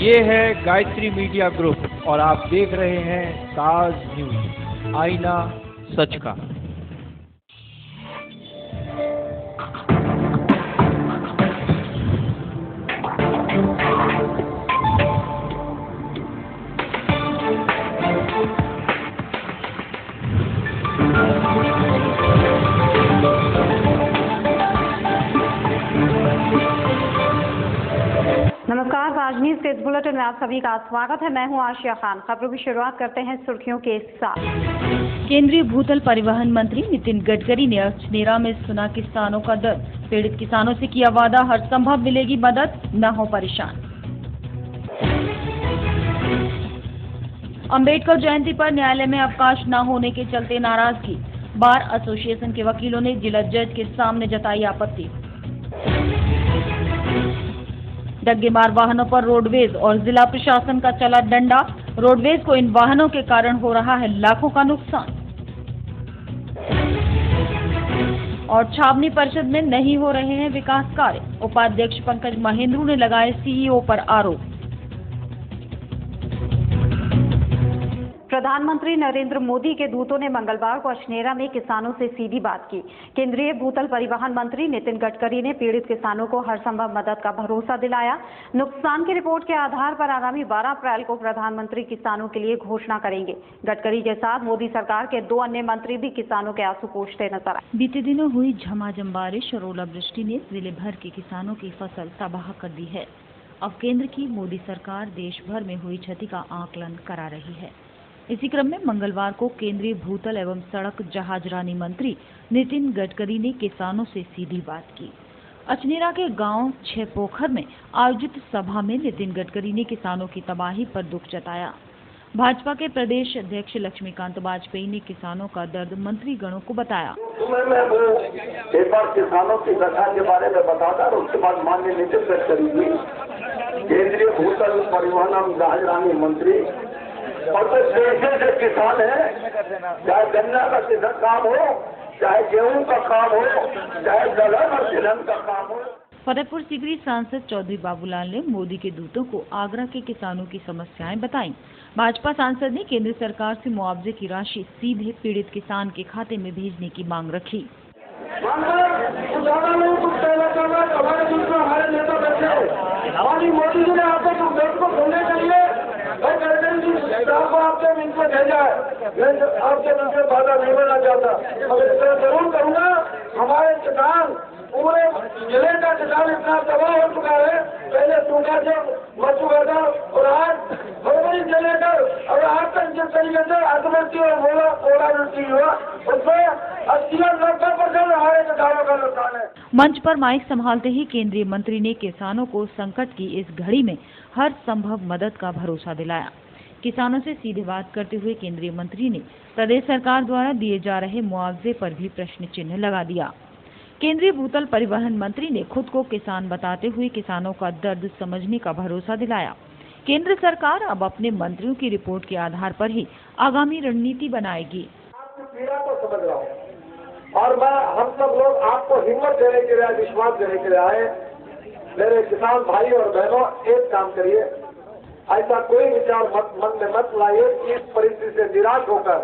ये है Gayatri media group और आप देख रहे हैं ताज न्यूज, आईना सच का। नमस्कार, ताज न्यूज के इस बुलेटिन में आप सभी का स्वागत है। मैं हूं आशिया खान। खबरों की शुरुआत करते हैं सुर्खियों के साथ। केंद्रीय भूतल परिवहन मंत्री नितिन गडकरी ने अछनेरा में सुना किसानों का दर्द। पीड़ित किसानों से किया वादा, हर संभव मिलेगी मदद, न हो परेशान। अंबेडकर जयंती पर न्यायालय में अवकाश न होने के चलते नाराजगी। बार एसोसिएशन के वकीलों ने जिला जज के सामने जताई आपत्ति। डग्गेमार वाहनों पर रोडवेज और जिला प्रशासन का चला डंडा। रोडवेज को इन वाहनों के कारण हो रहा है लाखों का नुकसान। और छावनी परिषद में नहीं हो रहे हैं विकास कार्य। उपाध्यक्ष पंकज महेंद्रू ने लगाए सीईओ पर आरोप। प्रधानमंत्री नरेंद्र मोदी के दूतों ने मंगलवार को अछनेरा में किसानों से सीधी बात की। केंद्रीय भूतल परिवहन मंत्री नितिन गडकरी ने पीड़ित किसानों को हर संभव मदद का भरोसा दिलाया। नुकसान की रिपोर्ट के आधार पर आगामी 12 अप्रैल को प्रधानमंत्री किसानों के लिए घोषणा करेंगे। गडकरी के साथ मोदी सरकार के 2 अन्य मंत्री भी किसानों के आंसू पोंछते नजर आए। बीते दिनों हुई झमाझम बारिश और ओलावृष्टि ने जिले भर के किसानों की फसल तबाह कर दी है। अब केंद्र की मोदी सरकार देश भर में हुई क्षति का आकलन करा रही है। इसी क्रम में मंगलवार को केंद्रीय भूतल एवं सड़क जहाजरानी मंत्री नितिन गडकरी ने किसानों से सीधी बात की। अछनेरा के गांव छपोखर में आयोजित सभा में नितिन गडकरी ने किसानों की तबाही पर दुख जताया। भाजपा के प्रदेश अध्यक्ष लक्ष्मीकांत वाजपेयी ने किसानों का दर्द मंत्री गणों को बताया। मैं वो एक बार किसानों की दशा के बारे में बताता और उसके बाद माननीय नितिन गडकरी जी केंद्रीय भूतल परिवहन एवं जहाजरानी मंत्री और तो से किसान है, चाहे गन्ना का किसान काम हो, चाहे गेहूं का काम हो, चाहे दलहन और तिलहन का काम हो। फतेहपुर सीकरी सांसद चौधरी बाबूलाल ने मोदी के दूतों को आगरा के किसानों की समस्याएं बताईं। भाजपा सांसद ने केंद्र सरकार से मुआवजे की राशि सीधे पीड़ित किसान के खाते में भेजने की मांग रखी। हमारी मोदी जी ने आपको को सुनने के लिए आपके मिल को भेजा है। आपके मिल से बाधा नहीं बनना चाहता, मगर इतना जरूर करूंगा। हमारे किसान, पूरे जिले का किसान इतना तबाह हो चुका है। पहले सूखा से मर चुका था और आज फरवरी से लेकर और आज तक जिस तरीके से अतिवृष्टि और ओलावृष्टि हुआ उसमें 80-90% हमारे किसानों का नुकसान है। मंच पर माइक संभालते ही केंद्रीय मंत्री ने किसानों को संकट की इस घड़ी में हर संभव मदद का भरोसा दिलाया। किसानों से सीधे बात करते हुए केंद्रीय मंत्री ने प्रदेश सरकार द्वारा दिए जा रहे मुआवजे पर भी प्रश्न चिन्ह लगा दिया। केंद्रीय भूतल परिवहन मंत्री ने खुद को किसान बताते हुए किसानों का दर्द समझने का भरोसा दिलाया। केंद्र सरकार अब अपने मंत्रियों की रिपोर्ट के आधार पर ही आगामी रणनीति बनाएगी। आपकी पीड़ा को समझ रहा हूँ और मैं हम सब लोग आपको हिम्मत देने के लिए, विश्वास देने के लिए आए। मेरे किसान भाई और बहनों, एक काम करिए, ऐसा कोई विचार मन में मत लाइए कि इस परिस्थिति से निराश होकर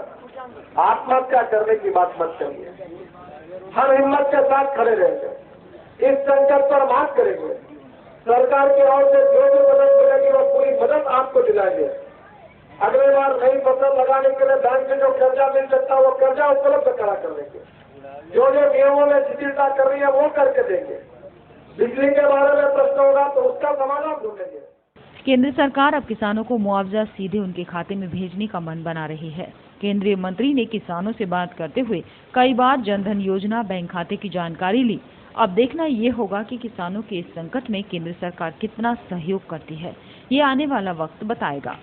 आत्महत्या करने की बात मत करिए। हम हिम्मत के साथ खड़े रहेंगे, इस संकट पर मात करेंगे। सरकार की ओर से जो भी मदद मिलेगी वो पूरी मदद आपको दिलाएंगे। अगले बार नई फसल लगाने के लिए बैंक से जो कर्जा मिल सकता है वो कर्जा उपलब्ध करा कर देंगे। जो नियमों में शिथिलता कर रही है वो करके देंगे। बिजली के बारे में प्रश्न होगा तो उसका समाधान ढूंढेंगे। केंद्र सरकार अब किसानों को मुआवजा सीधे उनके खाते में भेजने का मन बना रही है। केंद्रीय मंत्री ने किसानों से बात करते हुए कई बार जनधन योजना बैंक खाते की जानकारी ली। अब देखना ये होगा कि किसानों के इस संकट में केंद्र सरकार कितना सहयोग करती है, ये आने वाला वक्त बताएगा।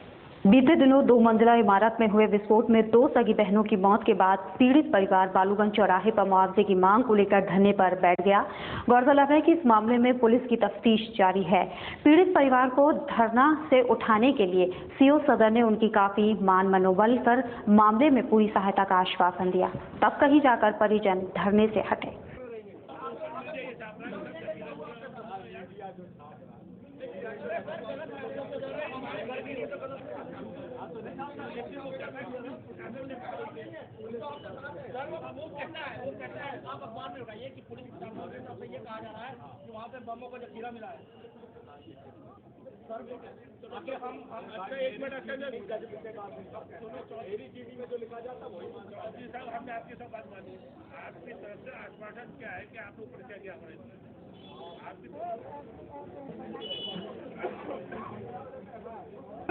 बीते दिनों 2 मंजिला इमारत में हुए विस्फोट में 2 सगी बहनों की मौत के बाद पीड़ित परिवार बालूगंज चौराहे पर मुआवजे की मांग को लेकर धरने पर बैठ गया। गौरतलब है कि इस मामले में पुलिस की तफ्तीश जारी है। पीड़ित परिवार को धरना से उठाने के लिए सीओ सदर ने उनकी काफी मान मनोबल कर मामले में पूरी सहायता का आश्वासन दिया। तब कहीं जाकर परिजन धरने से हटे। आप अखबार में उठाइए कि पुलिस से ये कहा जा रहा है कि वहाँ पे बमों का जखीरा मिला है। सर हम एक मिनट चौधरी चीनी में जो लिखा जाता वही जी साहब, हमने आपकी सब बात मानी। आपकी तरफ से आश्वासन क्या है कि आपको परिचय दिया पड़ेगा?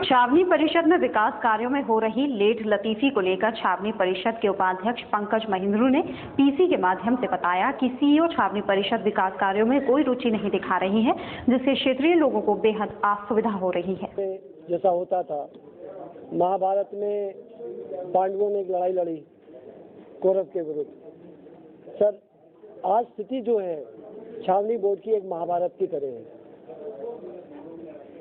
छावनी परिषद में विकास कार्यों में हो रही लेट लतीफी को लेकर छावनी परिषद के उपाध्यक्ष पंकज महिंद्रू ने पीसी के माध्यम से बताया कि सीईओ छावनी परिषद विकास कार्यों में कोई रुचि नहीं दिखा रही है, जिससे क्षेत्रीय लोगों को बेहद असुविधा हो रही है। जैसा होता था महाभारत में पांडवों ने एक लड़ाई लड़ी कौरव के विरुद्ध, सर आज स्थिति जो है छावनी बोर्ड की एक महाभारत की तरह है।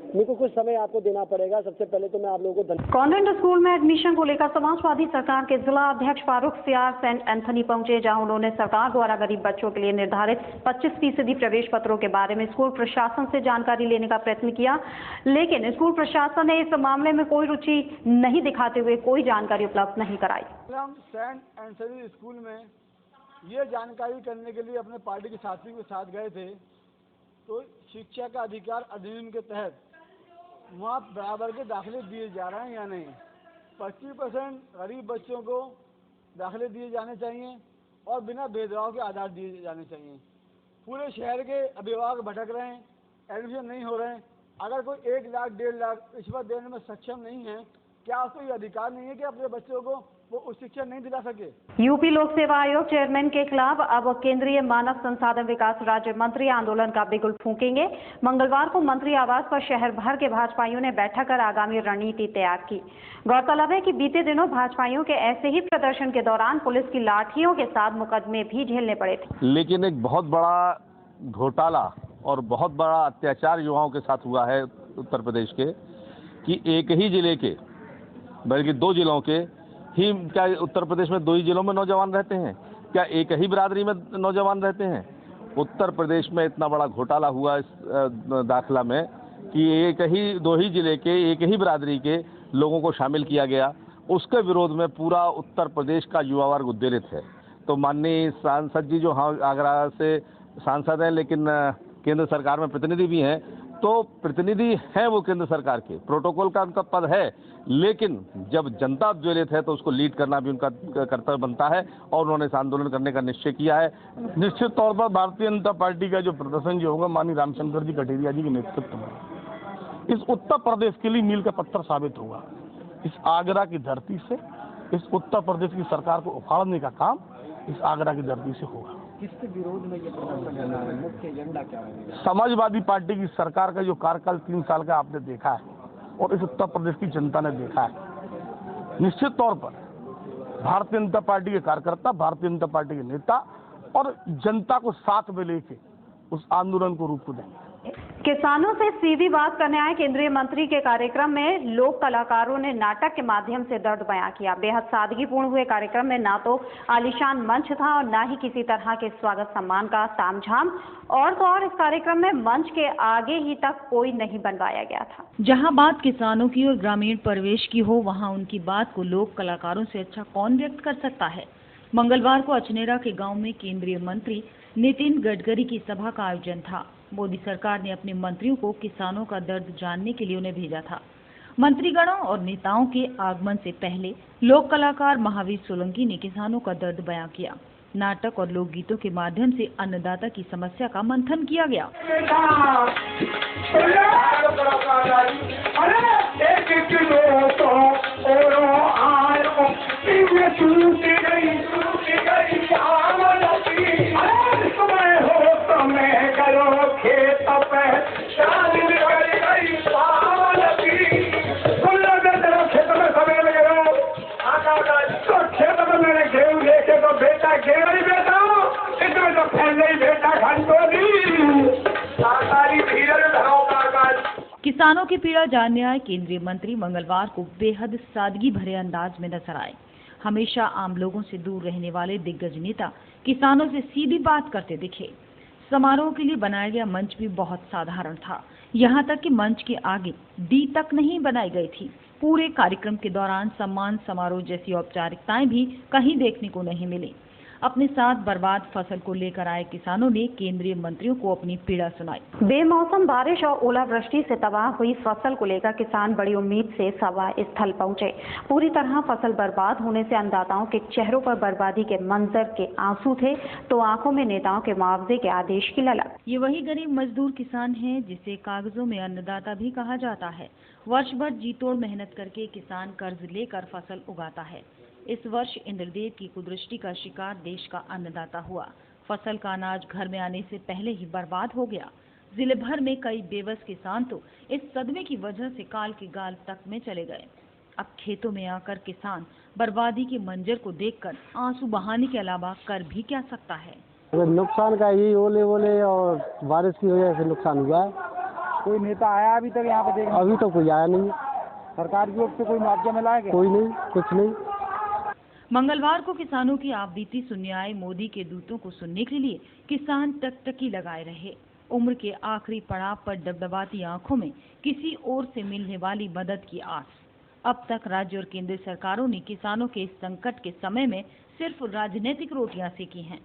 मेरे को कुछ समय आपको देना पड़ेगा। सबसे पहले तो मैं आप लोगों को कॉन्वेंट स्कूल में एडमिशन को लेकर समाजवादी सरकार के जिला अध्यक्ष फारूक सियार सेंट एंथनी पहुंचे, जहां उन्होंने सरकार द्वारा गरीब बच्चों के लिए निर्धारित 25% प्रवेश पत्रों के बारे में स्कूल प्रशासन से जानकारी लेने का प्रयत्न किया, लेकिन स्कूल प्रशासन ने इस मामले में कोई रुचि नहीं दिखाते हुए कोई जानकारी उपलब्ध नहीं कराई। हम सेंट एंथनी स्कूल में ये जानकारी करने के लिए अपने पार्टी के साथियों के साथ गए थे, तो शिक्षा का अधिकार अधिनियम के तहत वहाँ बराबर के दाखिले दिए जा रहे हैं या नहीं। 25% गरीब बच्चों को दाखिले दिए जाने चाहिए और बिना भेदभाव के आधार दिए जाने चाहिए। पूरे शहर के अभिभावक भटक रहे हैं, एडमिशन नहीं हो रहे हैं। अगर कोई 1 लाख 1.5 लाख रिश्वत देने में सक्षम नहीं है, क्या उसको ये अधिकार नहीं है कि अपने बच्चों को वो उच्च शिक्षा नहीं दिला सके? यूपी लोक सेवा आयोग चेयरमैन के खिलाफ अब केंद्रीय मानव संसाधन विकास राज्य मंत्री आंदोलन का बिगुल फूंकेंगे। मंगलवार को मंत्री आवास पर शहर भर के भाजपाइयों ने बैठक कर आगामी रणनीति तैयार की। गौरतलब है कि बीते दिनों भाजपाइयों के ऐसे ही प्रदर्शन के दौरान पुलिस की लाठियों के साथ मुकदमे भी झेलने पड़े थे। लेकिन एक बहुत बड़ा घोटाला और बहुत बड़ा अत्याचार युवाओं के साथ हुआ है उत्तर प्रदेश के, कि एक ही जिले के बल्कि 2 जिलों के ही, क्या उत्तर प्रदेश में 2 ही जिलों में नौजवान रहते हैं? क्या एक ही बिरादरी में नौजवान रहते हैं? उत्तर प्रदेश में इतना बड़ा घोटाला हुआ इस दाखिला में कि 2 ही जिले के एक ही बिरादरी के लोगों को शामिल किया गया। उसके विरोध में पूरा उत्तर प्रदेश का युवा वर्ग उद्वेलित है। तो माननीय सांसद जी जो आगरा से सांसद हैं, लेकिन केंद्र सरकार में प्रतिनिधि भी हैं, तो प्रतिनिधि हैं वो केंद्र सरकार के, प्रोटोकॉल का उनका पद है, लेकिन जब जनता उद्वेलित है तो उसको लीड करना भी उनका कर्तव्य बनता है और उन्होंने इस आंदोलन करने का निश्चय किया है। निश्चित तौर पर भारतीय जनता पार्टी का जो प्रदर्शन जो होगा माननीय रामचंद्र जी कटेरिया जी के नेतृत्व में इस उत्तर प्रदेश के लिए मील का पत्थर साबित होगा। इस आगरा की धरती से इस उत्तर प्रदेश की सरकार को उखाड़ने का काम इस आगरा की धरती से होगा। किसके विरोध में ये प्रदर्शन करना है? मुख्य एजेंडा क्या है? समाजवादी पार्टी की सरकार का जो कार्यकाल 3 साल का आपने देखा है और इस उत्तर प्रदेश की जनता ने देखा है, निश्चित तौर पर भारतीय जनता पार्टी के कार्यकर्ता, भारतीय जनता पार्टी के नेता और जनता को साथ में लेके उस आंदोलन को रूप देंगे। किसानों से सीधी बात करने आए केंद्रीय मंत्री के कार्यक्रम में लोक कलाकारों ने नाटक के माध्यम से दर्द बयां किया। बेहद सादगीपूर्ण हुए कार्यक्रम में ना तो आलीशान मंच था और ना ही किसी तरह के स्वागत सम्मान का तामझाम, और तो और इस कार्यक्रम में मंच के आगे ही तक कोई नहीं बनवाया गया था। जहां बात किसानों की और ग्रामीण परिवेश की हो, वहां उनकी बात को लोक कलाकारों से अच्छा कौन व्यक्त कर सकता है। मंगलवार को अचनेरा के गाँव में केंद्रीय मंत्री नितिन गडकरी की सभा का आयोजन था। मोदी सरकार ने अपने मंत्रियों को किसानों का दर्द जानने के लिए उन्हें भेजा था। मंत्रीगणों और नेताओं के आगमन से पहले लोक कलाकार महावीर सोलंकी ने किसानों का दर्द बयां किया। नाटक और लोकगीतों के माध्यम से अन्नदाता की समस्या का मंथन किया गया। किसानों की पीड़ा जानने आए केंद्रीय मंत्री मंगलवार को बेहद सादगी भरे अंदाज में नजर आए। हमेशा आम लोगों से दूर रहने वाले दिग्गज नेता किसानों से सीधी बात करते दिखे। समारोह के लिए बनाया गया मंच भी बहुत साधारण था। यहाँ तक कि मंच के आगे डी तक नहीं बनाई गई थी। पूरे कार्यक्रम के दौरान सम्मान समारोह जैसी औपचारिकताएं भी कहीं देखने को नहीं मिली। अपने साथ बर्बाद फसल को लेकर आए किसानों ने केंद्रीय मंत्रियों को अपनी पीड़ा सुनाई। बेमौसम बारिश और ओलावृष्टि से तबाह हुई फसल को लेकर किसान बड़ी उम्मीद से सभा स्थल पहुंचे। पूरी तरह फसल बर्बाद होने से अन्नदाताओं के चेहरों पर बर्बादी के मंजर के आंसू थे तो आंखों में नेताओं के मुआवजे के आदेश की ललक। ये वही गरीब मजदूर किसान है जिसे कागजों में अन्नदाता भी कहा जाता है। वर्ष भर जी तोड़ मेहनत करके किसान कर्ज लेकर फसल उगाता है। इस वर्ष इंद्रदेव की कुदृष्टि का शिकार देश का अन्नदाता हुआ। फसल का अनाज घर में आने से पहले ही बर्बाद हो गया। जिले भर में कई बेबस किसान तो इस सदमे की वजह से काल की गाल तक में चले गए। अब खेतों में आकर किसान बर्बादी के मंजर को देखकर आंसू बहाने के अलावा कर भी क्या सकता है। नुकसान का ही ओले और बारिश की वजह से नुकसान हुआ है। कोई नेता आया अभी तक यहाँ पे देखने? अभी तो कोई आया नहीं। सरकार की ओर से कोई मुआवजा मिला है? कोई नहीं, कुछ नहीं। मंगलवार को किसानों की आप बीती सुनने आए मोदी के दूतों को सुनने के लिए किसान टकटकी लगाए रहे। उम्र के आखिरी पड़ाव पर डबडबाती आंखों में किसी और से मिलने वाली मदद की आस। अब तक राज्य और केंद्र सरकारों ने किसानों के इस संकट के समय में सिर्फ राजनीतिक रोटियां सेकी हैं।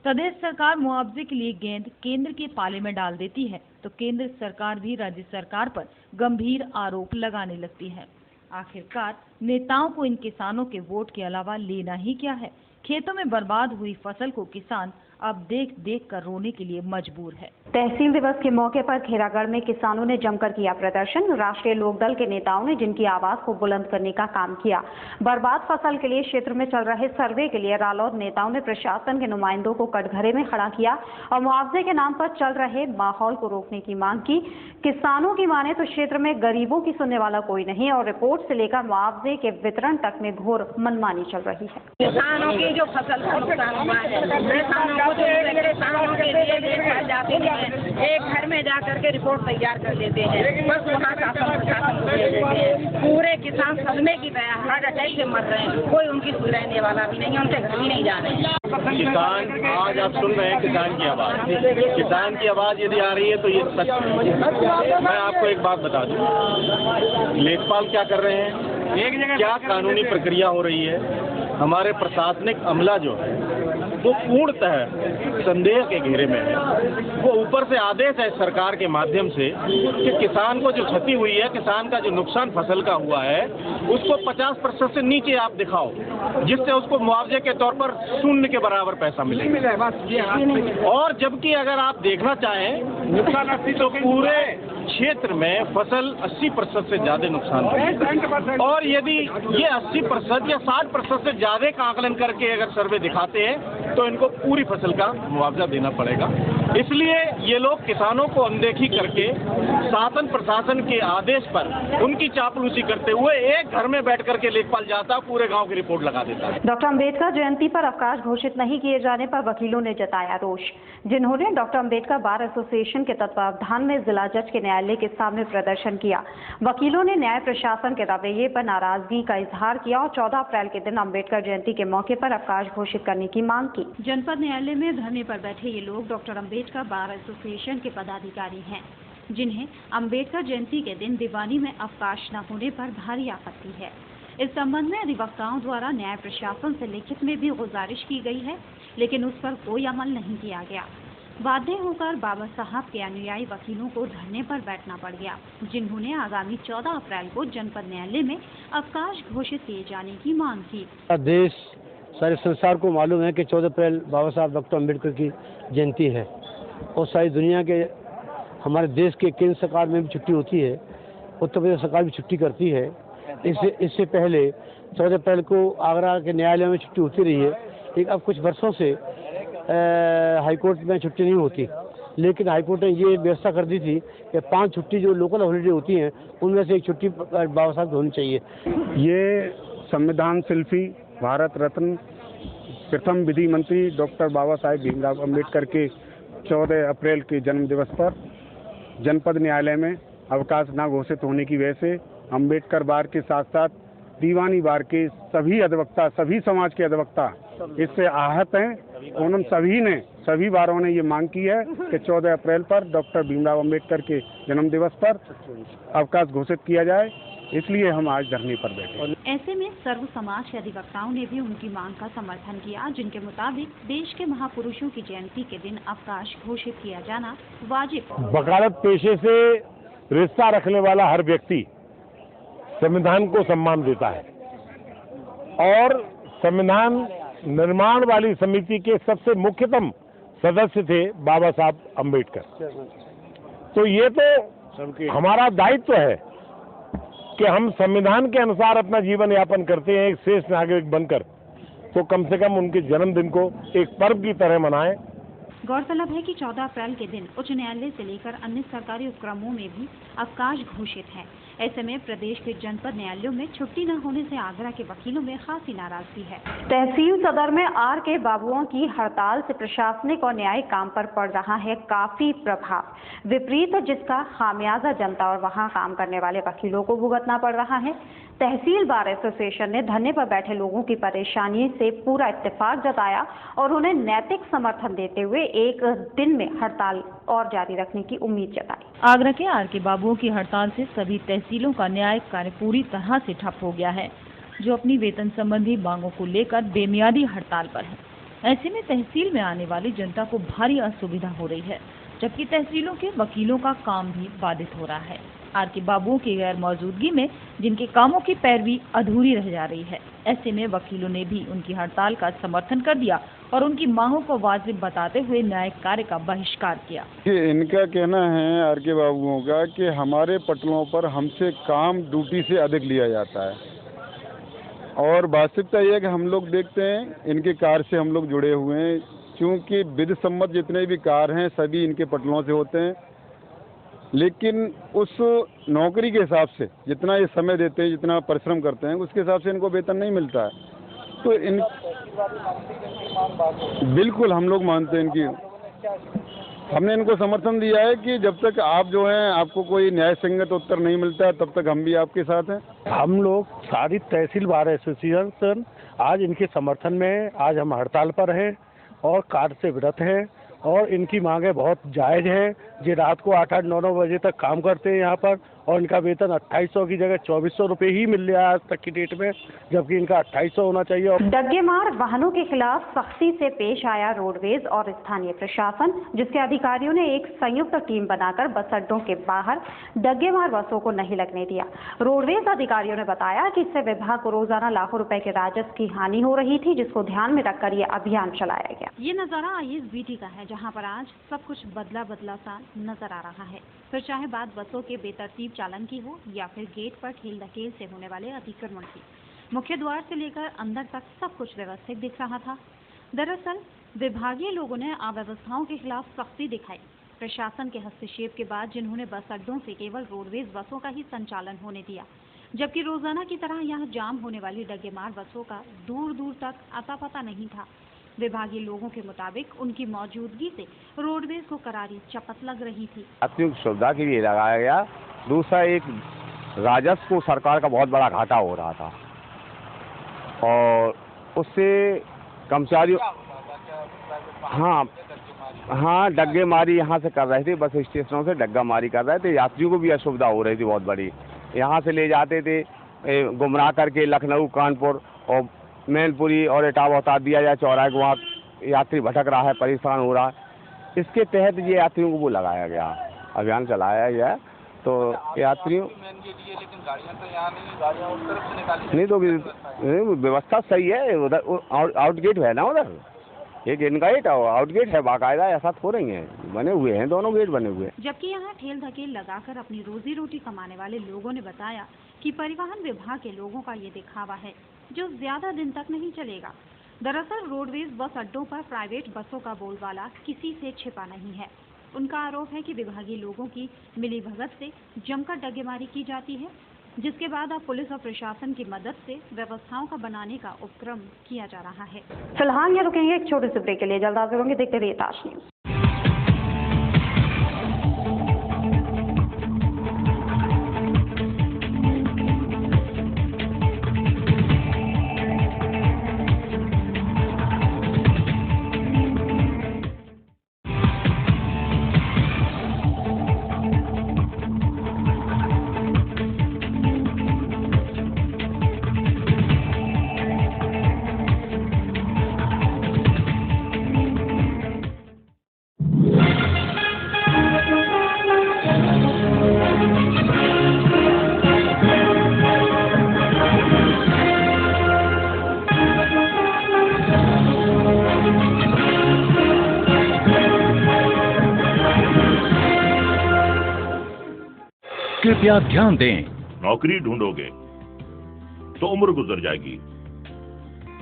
प्रदेश सरकार मुआवजे के लिए गेंद केंद्र के पाले में डाल देती है तो केंद्र सरकार भी राज्य सरकार पर गंभीर आरोप लगाने लगती है। आखिरकार नेताओं को इन किसानों के वोट के अलावा लेना ही क्या है। खेतों में बर्बाद हुई फसल को किसान अब देख देख कर रोने के लिए मजबूर है। तहसील दिवस के मौके पर खेरागढ़ में किसानों ने जमकर किया प्रदर्शन। राष्ट्रीय लोकदल के नेताओं ने जिनकी आवाज को बुलंद करने का काम किया। बर्बाद फसल के लिए क्षेत्र में चल रहे सर्वे के लिए रालोद नेताओं ने प्रशासन के नुमाइंदों को कटघरे में खड़ा किया और मुआवजे के नाम पर चल रहे माहौल को रोकने की मांग की। किसानों की माने तो क्षेत्र में गरीबों की सुनने वाला कोई नहीं और रिपोर्ट से लेकर मुआवजे के वितरण तक में घोर मनमानी चल रही है। किसानों की जो फसल का नुकसान हुआ है, किसानों के लिए जाते हैं, एक घर में जाकर के रिपोर्ट तैयार कर लेते हैं, बस वहाँ शासन प्रशासन को दे देते हैं। पूरे किसान सदमे की तरह हार्ट अटैक से मर रहे हैं। कोई उनकी सुधरने वाला भी नहीं है, उनके घर भी नहीं जा रहे हैं। किसान आज आप सुन रहे हैं किसान की आवाज। किसान की आवाज यदि आ रही है तो ये सच है। मैं आपको एक बात बता दूं, लेखपाल क्या कर रहे हैं, क्या कानूनी प्रक्रिया हो रही है। हमारे प्रशासनिक अमला जो है वो पूर्णतः संदेह के घेरे में है। वो ऊपर से आदेश है सरकार के माध्यम से कि किसान को जो क्षति हुई है, किसान का जो नुकसान फसल का हुआ है, उसको 50% से नीचे आप दिखाओ, जिससे उसको मुआवजे के तौर पर 0 के बराबर पैसा मिले। और जबकि अगर आप देखना चाहें नुकसान तो पूरे क्षेत्र में फसल 80% से ज्यादा नुकसान हुई। और यदि ये 80% या 60% से ज्यादा का आकलन करके अगर सर्वे दिखाते हैं तो इनको पूरी फसल का मुआवजा देना पड़ेगा। इसलिए ये लोग किसानों को अनदेखी करके शासन प्रशासन के आदेश पर उनकी चापलूसी करते हुए एक घर में बैठ करके लेखपाल जाता, पूरे गांव की रिपोर्ट लगा देता। डॉक्टर अम्बेडकर जयंती पर अवकाश घोषित नहीं किए जाने पर वकीलों ने जताया रोष, जिन्होंने डॉक्टर अम्बेडकर बार एसोसिएशन के तत्वावधान में जिला जज के न्यायालय के सामने प्रदर्शन किया। वकीलों ने न्याय प्रशासन के रवैये पर नाराजगी का इजहार किया और 14 अप्रैल के दिन अम्बेडकर जयंती के मौके पर अवकाश घोषित करने की मांग की। जनपद न्यायालय में धरने पर बैठे ये लोग डॉक्टर अम्बेडकर बार एसोसिएशन के पदाधिकारी हैं, जिन्हें अम्बेडकर जयंती के दिन दीवानी में अवकाश न होने पर भारी आपत्ति है। इस संबंध में अधिवक्ताओं द्वारा न्याय प्रशासन से लिखित में भी गुजारिश की गई है, लेकिन उस पर कोई अमल नहीं किया गया। बाध्य होकर बाबा साहब के अनुयायी वकीलों को धरने पर बैठना पड़ गया, जिन्होंने आगामी 14 अप्रैल को जनपद न्यायालय में अवकाश घोषित किए जाने की मांग की। देश सारे संसार को मालूम है कि 14 अप्रैल बाबा साहब डॉक्टर अम्बेडकर की जयंती है और सारी दुनिया के हमारे देश के केंद्र सरकार में भी छुट्टी होती है, उत्तर प्रदेश सरकार भी छुट्टी करती है। इससे पहले 14 अप्रैल को आगरा के न्यायालय में छुट्टी होती रही है, लेकिन अब कुछ वर्षों से हाईकोर्ट में छुट्टी नहीं होती। लेकिन हाईकोर्ट ने ये व्यवस्था कर दी थी कि 5 छुट्टी जो लोकल हॉलीडे होती हैं उनमें से एक छुट्टी बाबा साहब होनी चाहिए। ये संविधान शिल्पी भारत रत्न प्रथम विधि मंत्री डॉक्टर बाबा साहेब भीमराव अम्बेडकर के 14 अप्रैल के जन्म दिवस पर जनपद न्यायालय में अवकाश न घोषित होने की वजह से अम्बेडकर बार के साथ साथ दीवानी बार के सभी अधिवक्ता, सभी समाज के अधिवक्ता इससे आहत हैं। उन सभी बारों ने ये मांग की है कि 14 अप्रैल पर डॉक्टर भीमराव अंबेडकर के जन्म दिवस पर अवकाश घोषित किया जाए, इसलिए हम आज धरने पर बैठे। ऐसे में सर्व समाज के अधिवक्ताओं ने भी उनकी मांग का समर्थन किया, जिनके मुताबिक देश के महापुरुषों की जयंती के दिन अवकाश घोषित किया जाना वाजिब। वकालत पेशे से रिश्ता रखने वाला हर व्यक्ति संविधान को सम्मान देता है और संविधान निर्माण वाली समिति के सबसे मुख्यतम सदस्य थे बाबा साहब अम्बेडकर। तो ये तो हमारा दायित्व है कि हम संविधान के अनुसार अपना जीवन यापन करते हैं एक श्रेष्ठ नागरिक बनकर, तो कम से कम उनके जन्मदिन को एक पर्व की तरह मनाएं। गौरतलब है कि 14 अप्रैल के दिन उच्च न्यायालय से लेकर अन्य सरकारी उपक्रमों में भी अवकाश घोषित है। ऐसे में प्रदेश के जनपद न्यायालयों में छुट्टी न होने से आगरा के वकीलों में खासी नाराजगी है। तहसील सदर में आर.के. बाबुओं की हड़ताल से प्रशासनिक और न्यायिक काम पर पड़ रहा है काफी प्रभाव विपरीत, जिसका खामियाजा जनता और वहां काम करने वाले वकीलों को भुगतना पड़ रहा है। तहसील बार एसोसिएशन ने धरने पर बैठे लोगों की परेशानी से पूरा इत्तेफाक जताया और उन्हें नैतिक समर्थन देते हुए एक दिन में हड़ताल और जारी रखने की उम्मीद जताई। आगरा के आर.के. बाबुओं की हड़ताल से सभी तहसीलों का न्यायिक कार्य पूरी तरह से ठप हो गया है, जो अपनी वेतन संबंधी मांगों को लेकर बेमियादी हड़ताल पर है। ऐसे में तहसील में आने वाली जनता को भारी असुविधा हो रही है, जबकि तहसीलों के वकीलों का काम भी बाधित हो रहा है। आर.के. बाबुओं की गैर मौजूदगी में जिनके कामों की पैरवी अधूरी रह जा रही है। ऐसे में वकीलों ने भी उनकी हड़ताल का समर्थन कर दिया और उनकी मांगों को वाजिब बताते हुए न्यायिक कार्य का बहिष्कार किया। इनका कहना है आर.के. बाबुओं का कि हमारे पटलों पर हमसे काम ड्यूटी से अधिक लिया जाता है और वास्तविकता यह है कि हम लोग देखते हैं इनके कार्य से हम लोग जुड़े हुए हैं, क्योंकि विधि सम्मत जितने भी कार्य हैं सभी इनके पटलों से होते हैं, लेकिन उस नौकरी के हिसाब से जितना ये समय देते हैं, जितना परिश्रम करते हैं, उसके हिसाब से इनको वेतन नहीं मिलता है। तो इन बिल्कुल हम लोग मानते हैं इनकी, हमने इनको समर्थन दिया है कि जब तक आप जो हैं आपको कोई न्याय संगत उत्तर नहीं मिलता है तब तक हम भी आपके साथ हैं। हम लोग सारी तहसील बार एसोसिएशन आज इनके समर्थन में आज हम हड़ताल पर हैं और कार्य से विरत हैं और इनकी मांगे बहुत जायज़ है। ये रात को 8-8, 9-9 बजे तक काम करते हैं यहाँ पर और इनका वेतन 2800 की जगह 2400 रुपये ही मिल रहा है आज तक की डेट में, जबकि इनका 2800 होना चाहिए। डग्गेमार वाहनों के खिलाफ सख्ती से पेश आया रोडवेज और स्थानीय प्रशासन, जिसके अधिकारियों ने एक संयुक्त टीम बनाकर बस अड्डों के बाहर डग्गेमार बसों को नहीं लगने दिया। रोडवेज अधिकारियों ने बताया कि इससे विभाग को रोजाना लाखों रुपए के राजस्व की हानि हो रही थी, जिसको ध्यान में रखकर ये अभियान चलाया गया। ये नजारा ISBT का है, जहाँ पर आज सब कुछ बदला बदला सा नजर आ रहा है। फिर चाहे बात बसों के बेतरतीब चालन की हो या फिर गेट पर ठेल ढकेल से होने वाले अतिक्रमण की, मुख्य द्वार से लेकर अंदर तक सब कुछ व्यवस्थित दिख रहा था। दरअसल विभागीय लोगों ने अव्यवस्थाओं के खिलाफ सख्ती दिखाई। प्रशासन के हस्तक्षेप के बाद जिन्होंने बस अड्डों से केवल रोडवेज बसों का ही संचालन होने दिया, जबकि रोजाना की तरह यहाँ जाम होने वाली डग्गेमार बसों का दूर दूर तक अता पता नहीं था। विभागीय लोगों के मुताबिक उनकी मौजूदगी से रोडवेज को करारी चपत लग रही थी। यात्रियों की सुविधा के लिए लगाया गया, दूसरा एक राजस्व को सरकार का बहुत बड़ा घाटा हो रहा था और उससे कर्मचारियों हाँ डग्गेमारी यहाँ से कर रहे थे, बस स्टेशनों से डग्गामारी कर रहे थे। यात्रियों को भी असुविधा हो रही थी बहुत बड़ी। यहाँ से ले जाते थे गुमराह करके लखनऊ, कानपुर और मैनपुरी और इटावा उतार दिया जाए चौराहे को, वहाँ यात्री भटक रहा है, परेशान हो रहा है। इसके तहत ये यात्रियों को वो लगाया गया, अभियान चलाया गया। तो यात्रियों नहीं तो व्यवस्था सही है, उधर आउट गेट है ना, उधर एक इनका गेट आउट गेट है बाकायदा, ऐसा हो रही है, बने हुए हैं दोनों गेट बने हुए हैं। जबकि यहाँ ठेल धकेल लगाकर अपनी रोजी रोटी कमाने वाले लोगों ने बताया कि परिवहन विभाग के लोगों का ये दिखावा है जो ज्यादा दिन तक नहीं चलेगा। दरअसल रोडवेज बस अड्डों पर प्राइवेट बसों का बोलबाला किसी से छिपा नहीं है। उनका आरोप है कि विभागीय लोगों की मिलीभगत से जमकर डग्गेमारी की जाती है, जिसके बाद अब पुलिस और प्रशासन की मदद से व्यवस्थाओं का बनाने का उपक्रम किया जा रहा है। फिलहाल यहाँ रुकेंगे एक छोटे से ब्रेक के लिए, जल्द हाजिर होंगे, देखते रहिए ताज न्यूज़। कृपया ध्यान दें। नौकरी ढूंढोगे तो उम्र गुजर जाएगी,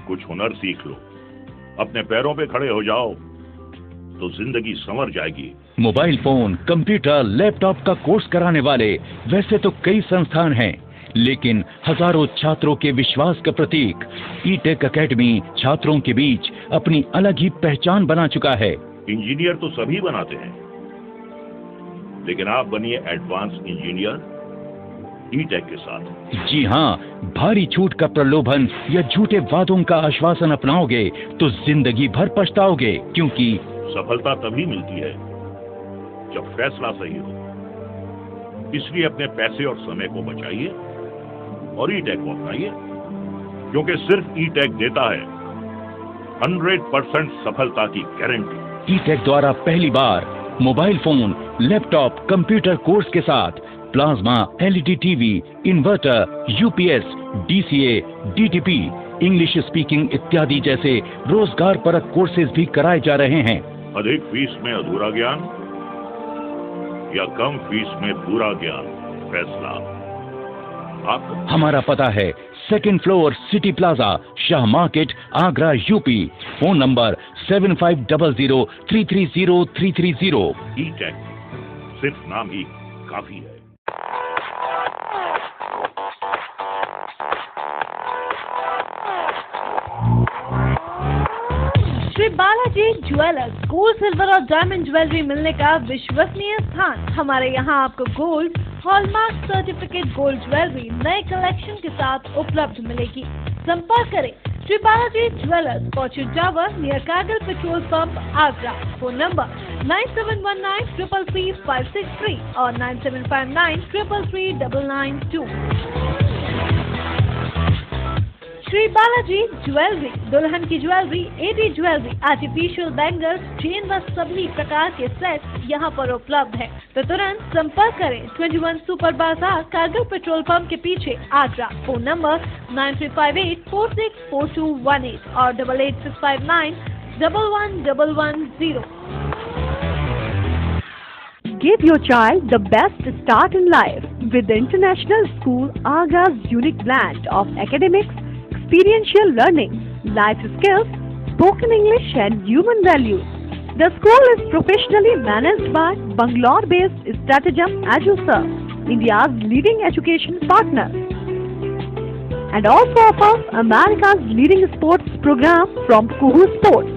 कुछ हुनर सीख लो, अपने पैरों पे खड़े हो जाओ तो जिंदगी संवर जाएगी। मोबाइल फोन, कंप्यूटर, लैपटॉप का कोर्स कराने वाले वैसे तो कई संस्थान हैं, लेकिन हजारों छात्रों के विश्वास का प्रतीक ई-टेक एकेडमी छात्रों के बीच अपनी अलग ही पहचान बना चुका है। इंजीनियर तो सभी बनाते हैं, लेकिन आप बनिए एडवांस इंजीनियर ई-टेक के साथ। जी हाँ, भारी छूट का प्रलोभन या झूठे वादों का आश्वासन अपनाओगे तो जिंदगी भर पछताओगे, क्योंकि सफलता तभी मिलती है जब फैसला सही हो। इसलिए अपने पैसे और समय को बचाइए और ई-टेक को अपनाइए, क्योंकि सिर्फ ई-टेक देता है 100% सफलता की गारंटी। ई-टेक द्वारा पहली बार mobile phone, laptop, computer course के साथ plasma, LED TV, inverter, UPS, DCA, DTP, English speaking इत्यादि जैसे रोजगार परक कोर्सेज भी कराए जा रहे हैं। अधिक फीस में अधूरा ज्ञान या कम फीस में पूरा ज्ञान, फैसला आपका। हमारा पता है 2nd floor city plaza, Shah market, Agra, UP. Phone number 7500330330। E-Tech सिर्फ नाम ही काफी है। Shri Balaji jewellers, gold, silver और डायमंड ज्वेलरी मिलने का विश्वसनीय स्थान। हमारे यहाँ आपको gold, hallmark certificate gold jewellery नए कलेक्शन के साथ उपलब्ध मिलेगी। संपर्क करें Shri Balaji jewellers, Fortune tower near Kargil petrol pump, Agra. Phone number 9719333563 और 9759333992। श्री बालाजी ज्वेलरी, दुल्हन की jewellery, AD jewellery, artificial bangles, chain व सभी प्रकार के सेट यहाँ पर उपलब्ध है, तो तुरंत संपर्क करें। 21 सुपर बाजार, कारगिल पेट्रोल पंप के पीछे, आगरा। फोन नंबर 9358464218 और 8865911110। Give your child the best start in life with the International School Agra's unique blend of academics, experiential learning, life skills, spoken English and human values. The school is professionally managed by Bangalore-based Stratagem EduServe, India's leading education partner, and also offers America's leading sports program from Kuhu Sports.